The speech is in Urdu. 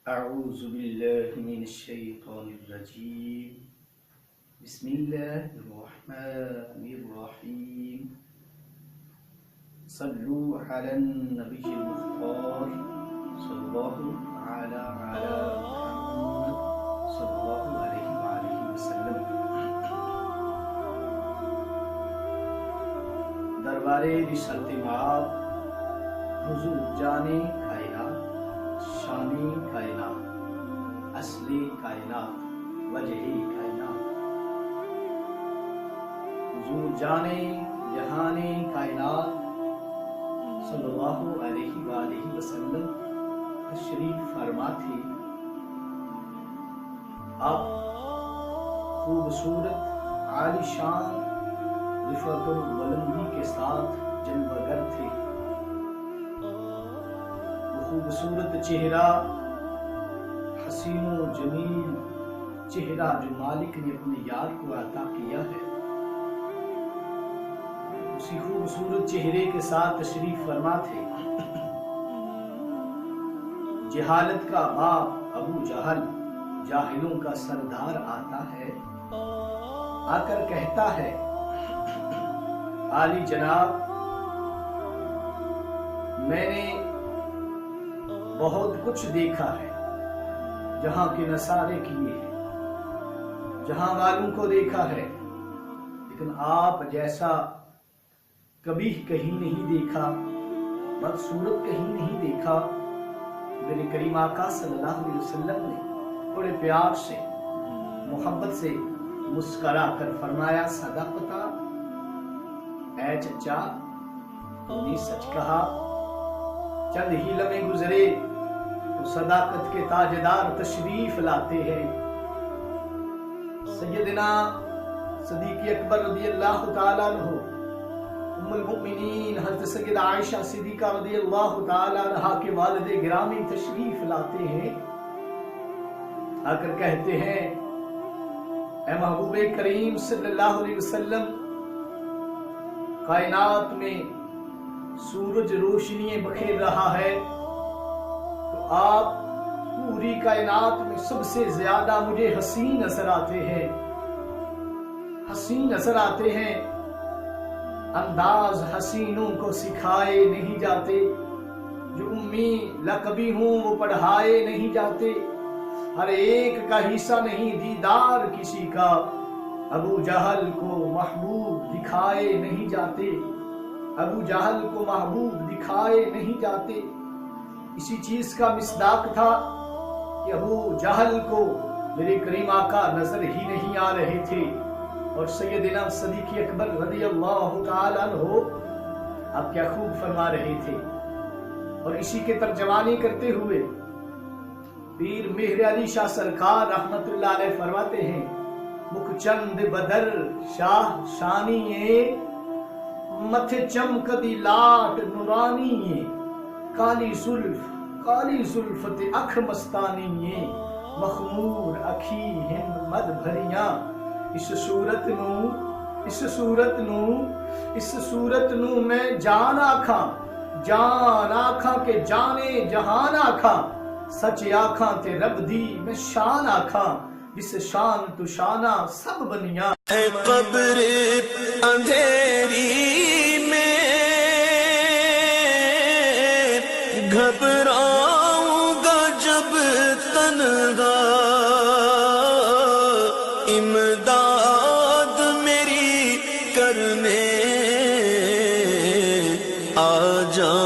أعوذ بالله من الشيطان الرجيم بسم الله الرحمن الرحيم صلوا على النبي المختار صلى الله على محمد صلى الله عليه وآله وسلم. دربارے رسالت مآب حضور جانے کائنات شانی کائنات اصلی کائنات وجہی کائنات حضور جانے جہانے کائنات صلی اللہ علیہ وآلہ وسلم تشریف فرما تھے. آپ خوبصورت عالی شان رفعت البلندی کے ساتھ جلوگر تھے. خوبصورت چہرہ حسین و جمیل چہرہ جو مالک نے اپنے یار کو عطا کیا ہے، اسی خوبصورت چہرے کے ساتھ تشریف فرما تھے. جہالت کا باپ ابو جہل جاہلوں کا سردار آتا ہے، آ کر کہتا ہے عالی جناب میں نے بہت کچھ دیکھا ہے، جہاں کے نصارے کیے ہیں، جہاں والوں کو دیکھا ہے، لیکن آپ جیسا کبھی کہیں نہیں دیکھا، بدصورت کہیں نہیں دیکھا. میرے کریم آقا صلی اللہ علیہ وسلم نے بڑے پیار سے محبت سے مسکرا کر فرمایا صدقتا اے چچا تو نے سچ کہا. چند ہی لمحے گزرے تو صداقت کے تاجدار تشریف لاتے ہیں. سیدنا صدیق اکبر رضی اللہ تعالیٰ عنہ، ام المؤمنین حضرت سیدہ عائشہ صدیقہ رضی اللہ تعالیٰ عنہ کے والد گرامی تشریف لاتے ہیں. آ کر کہتے ہیں اے محبوب کریم صلی اللہ علیہ وسلم، کائنات میں سورج روشنییں بکھیر رہا ہے تو آپ پوری کائنات میں سب سے زیادہ مجھے حسین نظر آتے ہیں، حسین نظر آتے ہیں. انداز حسینوں کو سکھائے نہیں جاتے، جو امی لقبی ہوں وہ پڑھائے نہیں جاتے، ہر ایک کا حصہ نہیں دیدار کسی کا. ابو جہل کو محبوب دکھائے نہیں جاتے، ابو جہل کو محبوب دکھائے نہیں جاتے. اسی چیز کا مصداق تھا کہ ابو جہل کو میرے کریم آقا نظر ہی نہیں آ رہے تھے، اور سیدنا صدیق اکبر رضی اللہ تعالیٰ عنہ آپ کیا خوب فرما رہے تھے. اور اسی کے ترجمانی کرتے ہوئے پیر مہر علی شاہ سرکار رحمت اللہ علیہ فرماتے ہیں مکھ چند بدر شاہ شانی متھے چمکدی لاٹ نورانی کالی زلفت اکھ مستانی مخمور اکھی ہند مد بھریاں. اس صورت نو میں جان آکھاں کہ جانے جہان آکھاں. سچ آکھاں تے رب دی میں شان آکھاں، جس شان تو شانہ سب بنیاں. اے قبر اندھیری میں گھبراؤں گا جب تنہا، امداد میری کرنے آ جا.